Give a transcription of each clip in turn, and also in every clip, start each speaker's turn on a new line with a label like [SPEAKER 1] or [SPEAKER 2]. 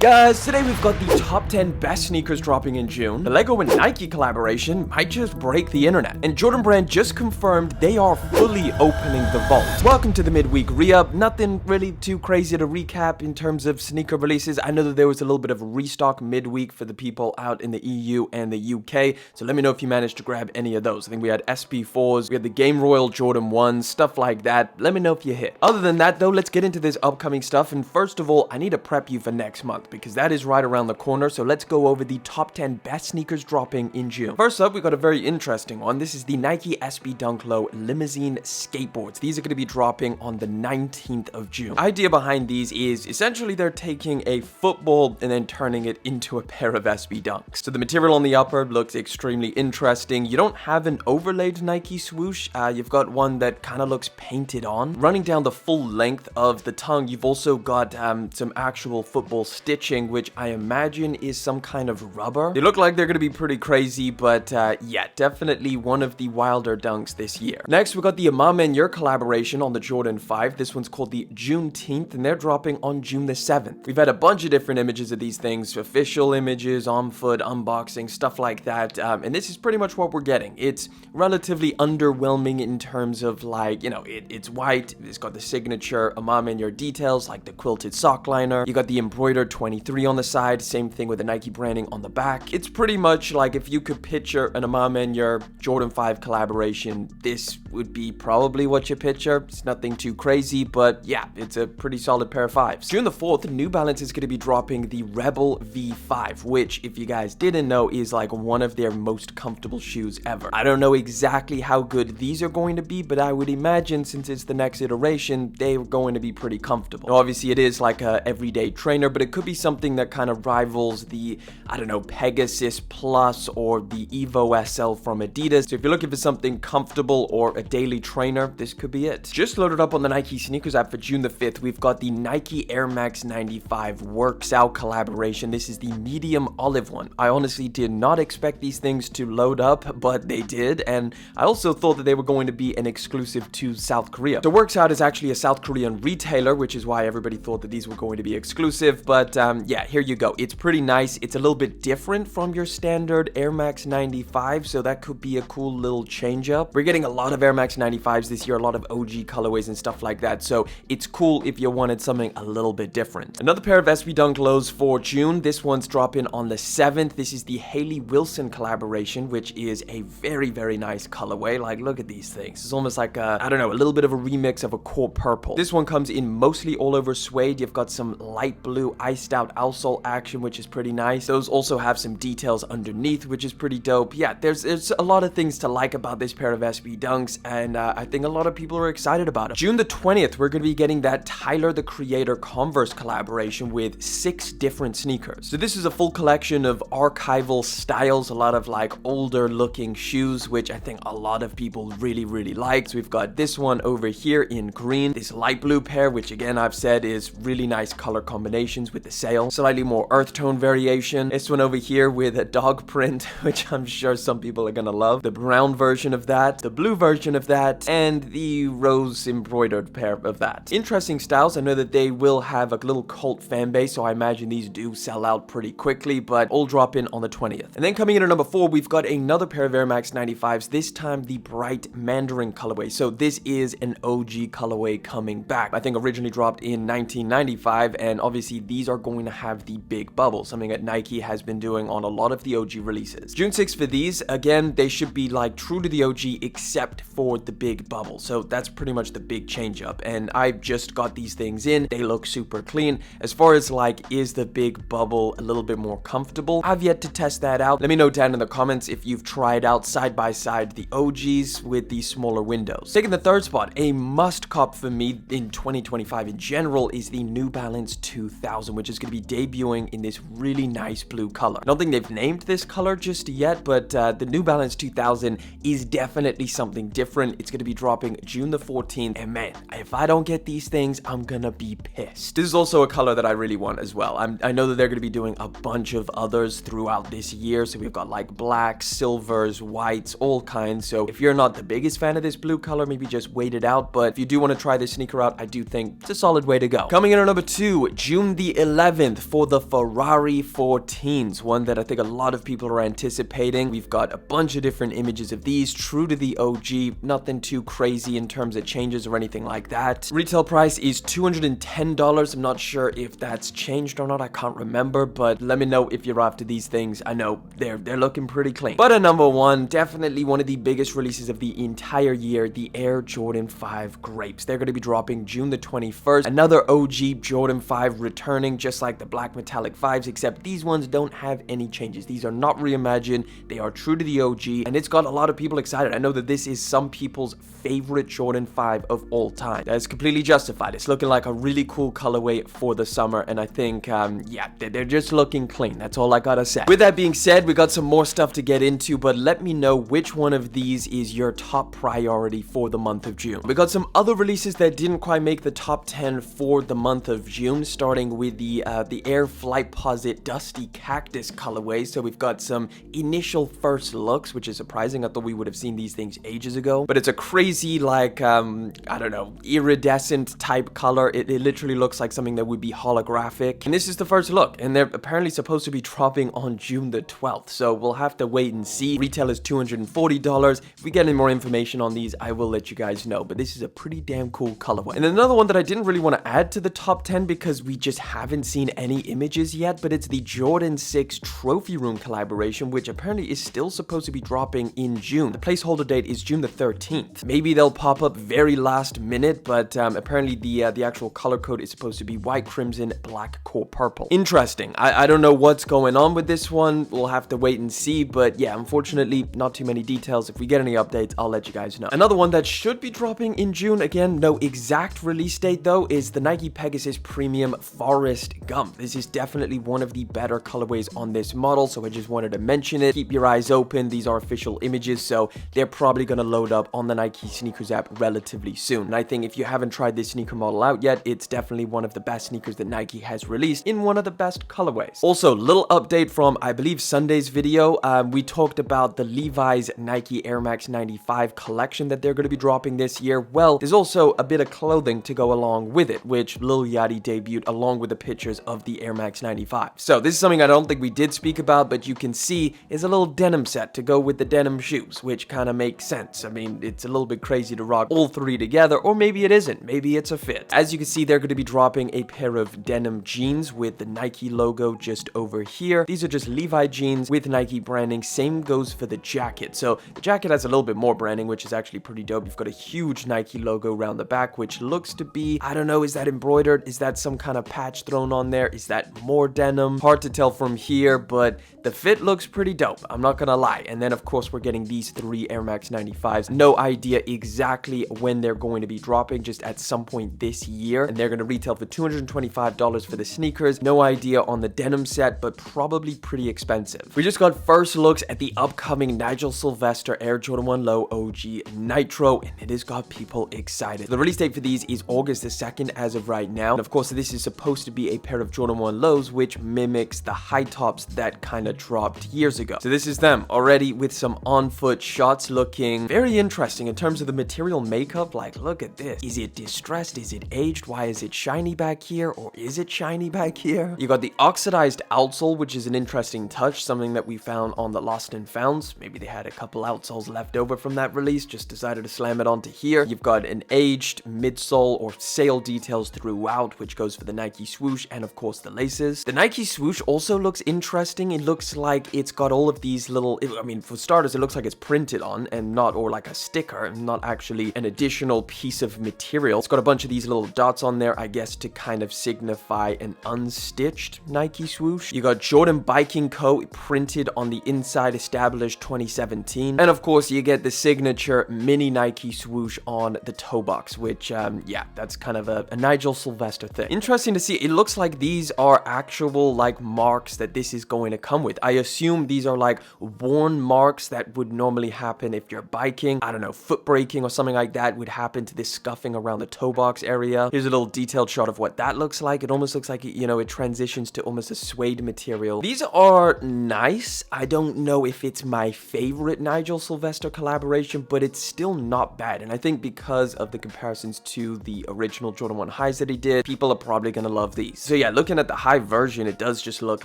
[SPEAKER 1] Guys, today we've got the top 10 best sneakers dropping in June. The Lego and Nike collaboration might just break the internet. And Jordan Brand just confirmed they are fully opening the vault. Welcome to the midweek re-up. Nothing really too crazy to recap in terms of sneaker releases. I know that there was a little bit of a restock midweek for the people out in the EU and the UK. So let me know if you managed to grab any of those. I think we had SB4s, we had the Game Royal Jordan 1s, stuff like that. Let me know if you hit. Other than that though, let's get into this upcoming stuff. And first of all, I need to prep you for next month, because that is right around the corner. So let's go over the top 10 best sneakers dropping in June. First up, we got a very interesting one. This is the Nike SB Dunk Low Limousine skateboards. These are going to be dropping on the 19th of June. Idea behind these is essentially they're taking a football and then turning it into a pair of SB Dunks. So the material on the upper looks extremely interesting. You don't have an overlaid Nike swoosh. You've got one that kind of looks painted on. Running down the full length of the tongue, you've also got some actual football stitching, which I imagine is some kind of rubber. They look like they're going to be pretty crazy, but yeah, definitely one of the wilder dunks this year. Next, we got the Imam and Your collaboration on the Jordan 5. This one's called the Juneteenth, and they're dropping on June the 7th. We've had a bunch of different images of these things, official images, on foot, unboxing, stuff like that, and this is pretty much what we're getting. It's relatively underwhelming in terms of, like, you know, it's white, it's got the signature Imam and Your details, like the quilted sock liner. You got the embroidered 23 on the side, same thing with the Nike branding on the back. It's pretty much like if you could picture an Imam and Your Jordan 5 collaboration, this would be probably what you picture. It's nothing too crazy, but yeah, it's a pretty solid pair of fives. June the 4th, New Balance is going to be dropping the Rebel V5, which, if you guys didn't know, is like one of their most comfortable shoes ever. I don't know exactly how good these are going to be, but I would imagine since it's the next iteration, they're going to be pretty comfortable. Now, obviously, it is like a everyday trainer, but it could be something that kind of rivals the, I don't know, Pegasus Plus or the Evo SL from Adidas. So if you're looking for something comfortable or a daily trainer, this could be it. Just loaded up on the Nike sneakers app for June the 5th. We've got the Nike Air Max 95 Works Out collaboration. This is the medium olive one. I honestly did not expect these things to load up, but they did. And I also thought that they were going to be an exclusive to South Korea. So Works Out is actually a South Korean retailer, which is why everybody thought that these were going to be exclusive. But yeah, here you go. It's pretty nice. It's a little bit different from your standard Air Max 95, so that could be a cool little change up. We're getting a lot of Air Max 95s this year, a lot of OG colorways and stuff like that, so it's cool if you wanted something a little bit different. Another pair of SB Dunk Lows for June. This one's dropping on the 7th. This is the Haley Wilson collaboration, which is a very, very nice colorway. Like, look at these things. It's almost like a, I don't know, a little bit of a remix of a core purple. This one comes in mostly all over suede. You've got some light blue iced out outsole action, which is pretty nice. Those also have some details underneath, which is pretty dope. Yeah, there's a lot of things to like about this pair of SB Dunks, and I think a lot of people are excited about it. June the 20th, we're going to be getting that Tyler the Creator Converse collaboration with 6 different sneakers. So this is a full collection of archival styles, a lot of like older looking shoes, which I think a lot of people really, really like. So we've got this one over here in green, this light blue pair, which again I've said is really nice color combinations with the sail, slightly more earth tone variation. This one over here with a dog print, which I'm sure some people are gonna love. The brown version of that, the blue version of that, and the rose embroidered pair of that. Interesting styles. I know that they will have a little cult fan base, so I imagine these do sell out pretty quickly, but all drop in on the 20th. And then coming in at number 4, we've got another pair of Air Max 95s, this time the bright Mandarin colorway. So this is an OG colorway coming back. I think originally dropped in 1995, and obviously these are going to have the big bubble, something that Nike has been doing on a lot of the OG releases. June 6th for these, again, they should be like true to the OG except for the big bubble. So that's pretty much the big change up. And I just got these things in. They look super clean. As far as like, is the big bubble a little bit more comfortable? I've yet to test that out. Let me know down in the comments if you've tried out side by side the OGs with the smaller windows. Taking the third spot, a must cop for me in 2025 in general is the New Balance 2000, which is going to be debuting in this really nice blue color. I don't think they've named this color just yet, but the New Balance 2000 is definitely something different. It's going to be dropping June the 14th, and man, if I don't get these things, I'm gonna be pissed. This is also a color that I really want as well. I know that they're going to be doing a bunch of others throughout this year, so we've got like blacks, silvers, whites, all kinds. So if you're not the biggest fan of this blue color, maybe just wait it out, but if you do want to try this sneaker out, I do think it's a solid way to go. Coming in at number 2, June the 11th, 11th for the Ferrari 14s, one that I think a lot of people are anticipating. We've got a bunch of different images of these, true to the OG, nothing too crazy in terms of changes or anything like that. Retail price is $210. I'm not sure if that's changed or not, I can't remember, but let me know if you're after these things. I know they're looking pretty clean. But at number one, definitely one of the biggest releases of the entire year, the Air Jordan 5 Grapes. They're going to be dropping June the 21st. Another OG Jordan 5 returning, just like the black metallic 5s, except these ones don't have any changes. These are not reimagined. They are true to the OG, and it's got a lot of people excited. I know that this is some people's favorite Jordan 5 of all time. That's completely justified. It's looking like a really cool colorway for the summer, and I think, yeah, they're just looking clean. That's all I gotta say. With that being said, we got some more stuff to get into, but let me know which one of these is your top priority for the month of June. We got some other releases that didn't quite make the top 10 for the month of June, starting with the Air Flightposite Dusty Cactus colorway. So we've got some initial first looks, which is surprising. I thought we would have seen these things ages ago, but it's a crazy, like, I don't know, iridescent type color. It literally looks like something that would be holographic. And this is the first look, and they're apparently supposed to be dropping on June the 12th. So we'll have to wait and see. Retail is $240. If we get any more information on these, I will let you guys know, but this is a pretty damn cool colorway. And another one that I didn't really want to add to the top 10 because we just haven't seen any images yet, but it's the Jordan 6 Trophy Room collaboration, which apparently is still supposed to be dropping in June. The placeholder date is June the 13th. Maybe they'll pop up very last minute, but apparently the actual color code is supposed to be white, crimson, black, core purple. Interesting. I don't know what's going on with this one. We'll have to wait and see, but yeah, unfortunately, not too many details. If we get any updates, I'll let you guys know. Another one that should be dropping in June, again, no exact release date though, is the Nike Pegasus Premium Forest Gum. This is definitely one of the better colorways on this model, so I just wanted to mention it. Keep your eyes open. These are official images, so they're probably going to load up on the Nike Sneakers app relatively soon. And I think if you haven't tried this sneaker model out yet, it's definitely one of the best sneakers that Nike has released in one of the best colorways. Also, little update from, I believe, Sunday's video. We talked about the Levi's Nike Air Max 95 collection that they're going to be dropping this year. Well, there's also a bit of clothing to go along with it, which Lil Yachty debuted along with the pictures of the Air Max 95. So this is something I don't think we did speak about, but you can see is a little denim set to go with the denim shoes, which kind of makes sense. I mean, it's a little bit crazy to rock all three together, or maybe it isn't. Maybe it's a fit. As you can see, they're going to be dropping a pair of denim jeans with the Nike logo just over here. These are just Levi jeans with Nike branding. Same goes for the jacket. So the jacket has a little bit more branding, which is actually pretty dope. You've got a huge Nike logo around the back, which looks to be, I don't know, is that embroidered? Is that some kind of patch thrown on there? Is that more denim? Hard to tell from here, but the fit looks pretty dope. I'm not gonna lie. And then of course we're getting these three Air Max 95s. No idea exactly when they're going to be dropping, just at some point this year. And they're gonna retail for $225 for the sneakers. No idea on the denim set, but probably pretty expensive. We just got first looks at the upcoming Nigel Sylvester Air Jordan 1 Low OG Nitro, and it has got people excited. The release date for these is August the 2nd as of right now. And of course, this is supposed to be a pair of Jordan 1 Lows, which mimics the high tops that kind of dropped years ago. So this is them already with some on-foot shots, looking very interesting in terms of the material makeup. Like, look at this. Is it distressed? Is it aged? Why is it shiny back here? Or is it shiny back here? You got the oxidized outsole, which is an interesting touch, something that we found on the Lost and Founds. Maybe they had a couple outsoles left over from that release, just decided to slam it onto here. You've got an aged midsole or sail details throughout, which goes for the Nike swoosh and of course the laces. The Nike swoosh also looks interesting. It looks like it's got all of these little, I mean, for starters, it looks like it's printed on and not, or like a sticker, not actually an additional piece of material. It's got a bunch of these little dots on there, I guess, to kind of signify an unstitched Nike swoosh. You got Jordan Biking Co. printed on the inside, established 2017. And of course, you get the signature mini Nike swoosh on the toe box, which, yeah, that's kind of a Nigel Sylvester thing. Interesting to see. It looks like these are actual, like, marks that this is going to come with. I assume these are, like, worn marks that would normally happen if you're biking. I don't know, foot braking or something like that would happen to this scuffing around the toe box area. Here's a little detailed shot of what that looks like. It almost looks like, you know, it transitions to almost a suede material. These are nice. I don't know if it's my favorite Nigel Sylvester collaboration, but it's still not bad. And I think because of the comparisons to the original Jordan 1 highs that he did, people are probably gonna love these. So yeah, looking at the high version, it does just look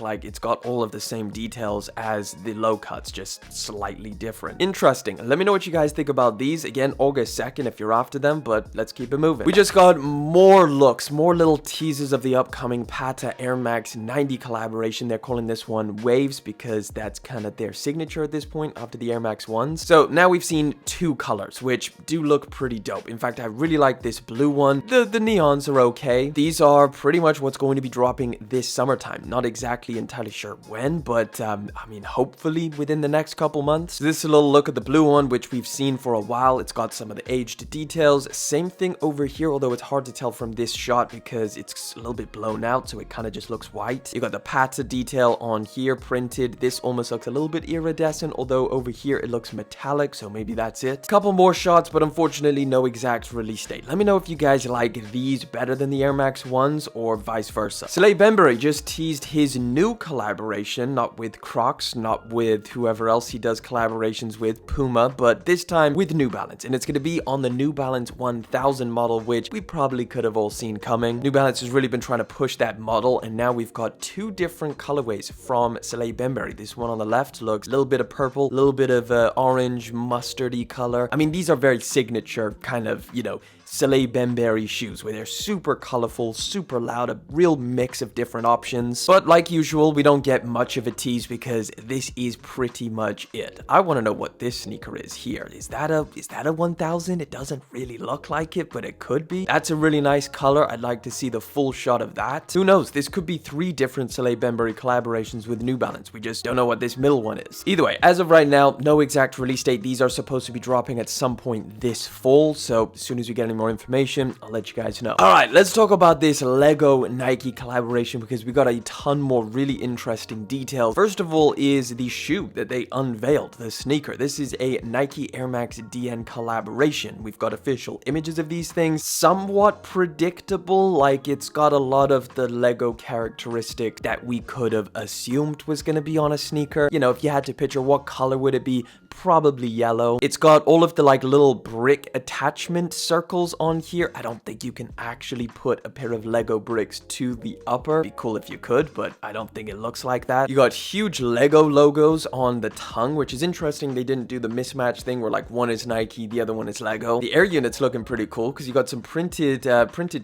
[SPEAKER 1] like it's got all of the same details as the low cuts, just slightly different. Interesting. Let me know what you guys think about these. Again, August 2nd if you're after them, but let's keep it moving. We just got more looks, more little teasers of the upcoming Patta Air Max 90 collaboration. They're calling this one Waves because that's kind of their signature at this point after the Air Max 1s. So now we've seen two colors, which do look pretty dope. In fact, I really like this blue one. The neons are okay. These are pretty much what's going to be dropping this summertime. Not exactly entirely sure when, but I mean, hopefully within the next couple months. So this is a little look at the blue one, which we've seen for a while. It's got some of the aged details. Same thing over here, although it's hard to tell from this shot because it's a little bit blown out, so it kind of just looks white. You got the Patta detail on here printed. This almost looks a little bit iridescent, although over here it looks metallic, so maybe that's it. Couple more shots, but unfortunately no exact release date. Let me know if you guys like these better than the Air Max 1s or vice versa. Salehe Bembury just teased his new collaboration, not with Crocs, not with whoever else he does collaborations with, Puma, but this time with New Balance, and it's going to be on the New Balance 1000 model, which we probably could have all seen coming. New Balance has really been trying to push that model, and now we've got two different colorways from Salehe Bembury. This one on the left looks a little bit of purple, a little bit of orange mustardy color. I mean, these are very signature kind of, you know, Salehe Bembury shoes where they're super colorful, super loud, a real mix of different options. But like usual, we don't get much of a tease because this is pretty much it. I want to know what this sneaker is here. Is that a 1000? It doesn't really look like it, but it could be. That's a really nice color. I'd like to see the full shot of that. Who knows? This could be 3 different Salehe Bembury collaborations with New Balance. We just don't know what this middle one is. Either way, as of right now, no exact release date. These are supposed to be dropping at some point this fall. So as soon as we get any more information, I'll let you guys know. All right, let's talk about this Lego Nike collaboration because we got a ton more really interesting details. First of all is the shoe that they unveiled, the sneaker. This is a Nike Air Max DN collaboration. We've got official images of these things. Somewhat predictable, like it's got a lot of the Lego characteristic that we could have assumed was going to be on a sneaker. You know, if you had to picture what color would it be, probably yellow. It's got all of the like little brick attachment circles on here. I don't think you can actually put a pair of Lego bricks to the upper. It'd be cool if you could, but I don't think it looks like that. You got huge Lego logos on the tongue, which is interesting. They didn't do the mismatch thing where like one is Nike, the other one is Lego. The air unit's looking pretty cool because you got some printed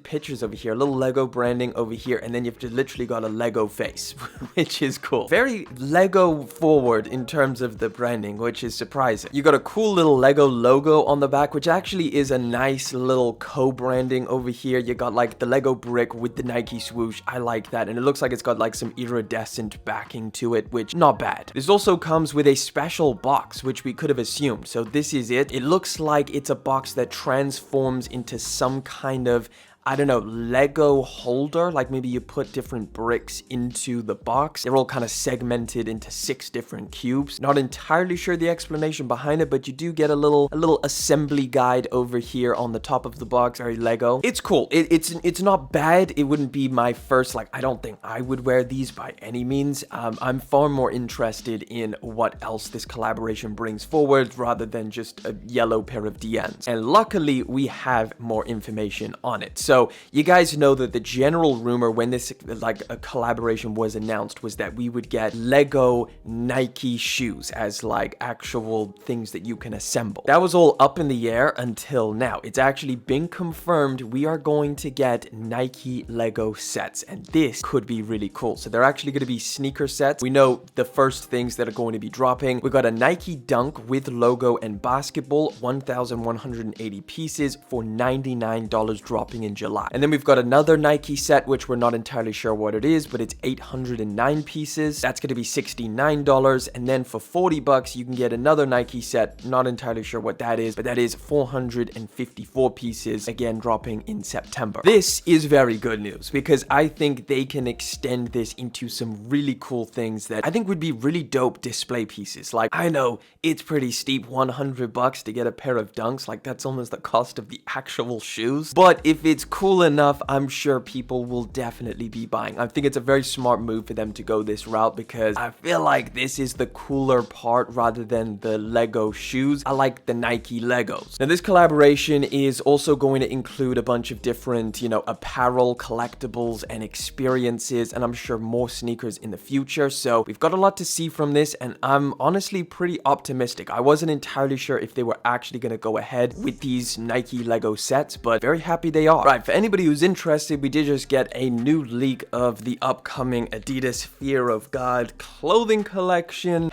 [SPEAKER 1] pictures over here, a little Lego branding over here, and then you've just literally got a Lego face, which is cool. Very Lego forward in terms of the branding, which is surprising. You got a cool little Lego logo on the back, which actually is a nice little co-branding over here. You got like the Lego brick with the Nike swoosh. I like that, and it looks like it's got like some iridescent backing to it, which not bad. This also comes with a special box, which we could have assumed. So this is it. It looks like it's a box that transforms into some kind of, I don't know, Lego holder. Like maybe you put different bricks into the box. They're all kind of segmented into 6 different cubes. Not entirely sure the explanation behind it, but you do get a little assembly guide over here on the top of the box. Very Lego. It's cool. It's not bad. It wouldn't be my first, like, I don't think I would wear these by any means. I'm far more interested in what else this collaboration brings forward rather than just a yellow pair of DNs. And luckily, we have more information on it. So you guys know that the general rumor when this like a collaboration was announced was that we would get Lego Nike shoes as like actual things that you can assemble. That was all up in the air until now. It's actually been confirmed we are going to get Nike Lego sets, and this could be really cool. So they're actually going to be sneaker sets. We know the first things that are going to be dropping. We got a Nike Dunk with logo and basketball, 1,180 pieces for $99 dropping in July. And then we've got another Nike set, which we're not entirely sure what it is, but it's 809 pieces. That's going to be $69. And then for 40 bucks, you can get another Nike set. Not entirely sure what that is, but that is 454 pieces, again, dropping in September. This is very good news because I think they can extend this into some really cool things that I think would be really dope display pieces. Like, I know it's pretty steep, 100 bucks to get a pair of Dunks. Like, that's almost the cost of the actual shoes. But if it's cool enough, I'm sure people will definitely be buying. I think it's a very smart move for them to go this route because I feel like this is the cooler part rather than the Lego shoes. I like the Nike Legos. Now, this collaboration is also going to include a bunch of different, you know, apparel, collectibles, and experiences, and I'm sure more sneakers in the future. So we've got a lot to see from this, and I'm honestly pretty optimistic. I wasn't entirely sure if they were actually going to go ahead with these Nike Lego sets, but very happy they are. Right, for anybody who's interested, we did just get a new leak of the upcoming Adidas Fear of God clothing collection.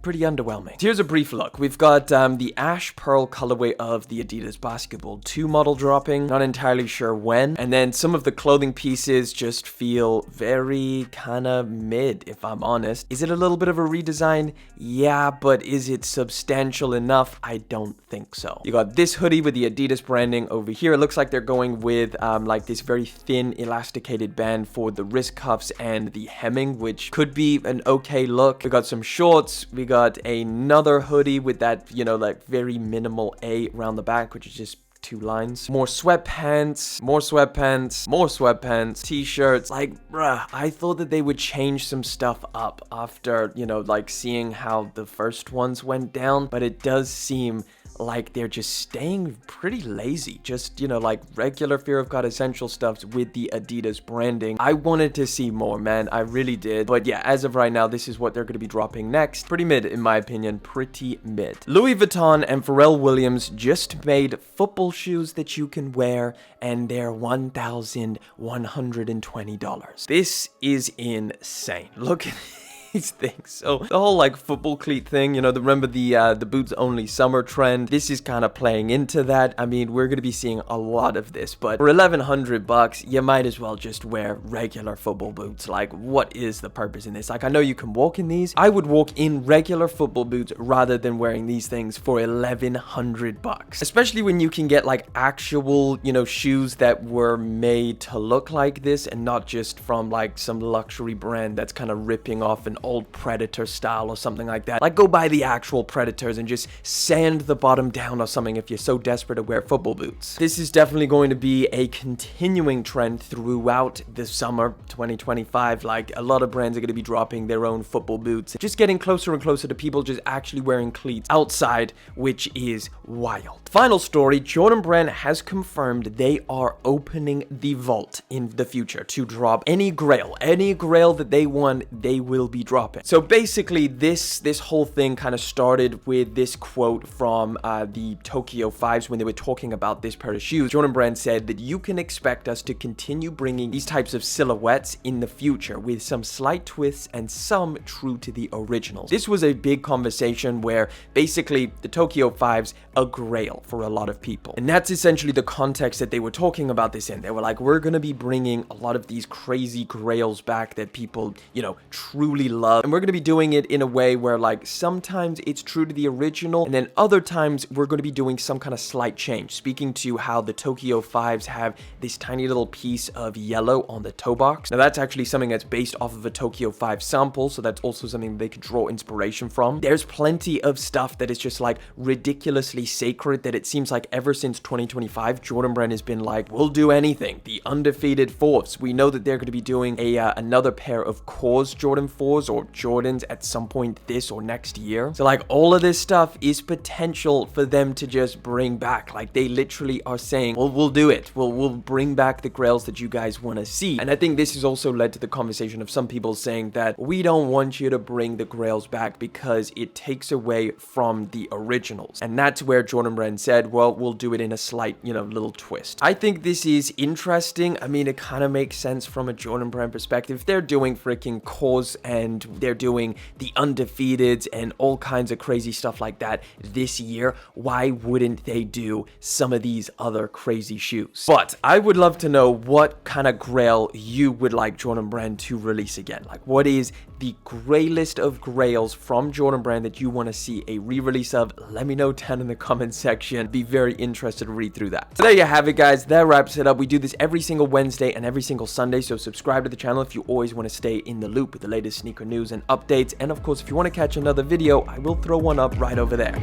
[SPEAKER 1] Pretty underwhelming. Here's a brief look. We've got the Ash Pearl colorway of the Adidas Basketball 2 model dropping. Not entirely sure when. And then some of the clothing pieces just feel very kind of mid, if I'm honest. Is it a little bit of a redesign? Yeah, but is it substantial enough? I don't think so. You got this hoodie with the Adidas branding over here. It looks like they're going with like this very thin elasticated band for the wrist cuffs and the hemming, which could be an okay look. We got some shorts. We got another hoodie with that, you know, like very minimal A around the back, which is just 2 lines. More sweatpants, more sweatpants, more sweatpants, t-shirts. Like, bruh, I thought that they would change some stuff up after, you know, like seeing how the first ones went down, but it does seem like they're just staying pretty lazy. Just, you know, like regular Fear of God essential stuffs with the Adidas branding. I wanted to see more, man. I really did. But yeah, as of right now, this is what they're going to be dropping next. Pretty mid, in my opinion. Pretty mid. Louis Vuitton and Pharrell Williams just made football shoes that you can wear, and they're $1,120. This is insane. Look at these things. So the whole like football cleat thing, you know, remember the boots only summer trend. This is kind of playing into that. I mean, we're gonna be seeing a lot of this, but for $1,100, you might as well just wear regular football boots. Like, what is the purpose in this? Like, I know you can walk in these. I would walk in regular football boots rather than wearing these things for $1,100, especially when you can get like actual, you know, shoes that were made to look like this and not just from like some luxury brand that's kind of ripping off an old Predator style or something like that. Like, go buy the actual Predators and just sand the bottom down or something if you're so desperate to wear football boots. This is definitely going to be a continuing trend throughout the summer 2025. Like, a lot of brands are going to be dropping their own football boots, just getting closer and closer to people just actually wearing cleats outside, which is wild. Final story, Jordan Brand has confirmed they are opening the vault in the future to drop any Grail that they want, they will be dropping. So basically, this whole thing kind of started with this quote from the Tokyo 5s when they were talking about this pair of shoes. Jordan Brand said that you can expect us to continue bringing these types of silhouettes in the future with some slight twists and some true to the originals. This was a big conversation where basically the Tokyo 5s a Grail for a lot of people. And that's essentially the context that they were talking about this in. They were like, we're going to be bringing a lot of these crazy Grails back that people, you know, truly love. And we're going to be doing it in a way where like sometimes it's true to the original, and then other times we're going to be doing some kind of slight change. Speaking to how the Tokyo 5s have this tiny little piece of yellow on the toe box. Now that's actually something that's based off of a Tokyo 5 sample, so that's also something they could draw inspiration from. There's plenty of stuff that is just like ridiculously sacred that it seems like ever since 2025, Jordan Brand has been like, we'll do anything. The undefeated 4s. We know that they're going to be doing another pair of Cores Jordan 4s or Jordans at some point this or next year. So like all of this stuff is potential for them to just bring back. Like they literally are saying, well, we'll do it. We'll bring back the Grails that you guys want to see. And I think this has also led to the conversation of some people saying that we don't want you to bring the Grails back because it takes away from the originals. And that's where Jordan Brand said, well, we'll do it in a slight, you know, little twist. I think this is interesting. I mean, it kind of makes sense from a Jordan Brand perspective. They're doing freaking Cores and they're doing the Undefeateds and all kinds of crazy stuff like that this year. Why wouldn't they do some of these other crazy shoes? But I would love to know what kind of Grail you would like Jordan Brand to release again. Like, what is the Grailist of Grails from Jordan Brand that you want to see a re-release of? Let me know down in the comment section. Be very interested to read through that. So there you have it, guys. That wraps it up. We do this every single Wednesday and every single Sunday, so subscribe to the channel if you always want to stay in the loop with the latest sneaker news and updates. And of course, if you want to catch another video, I will throw one up right over there.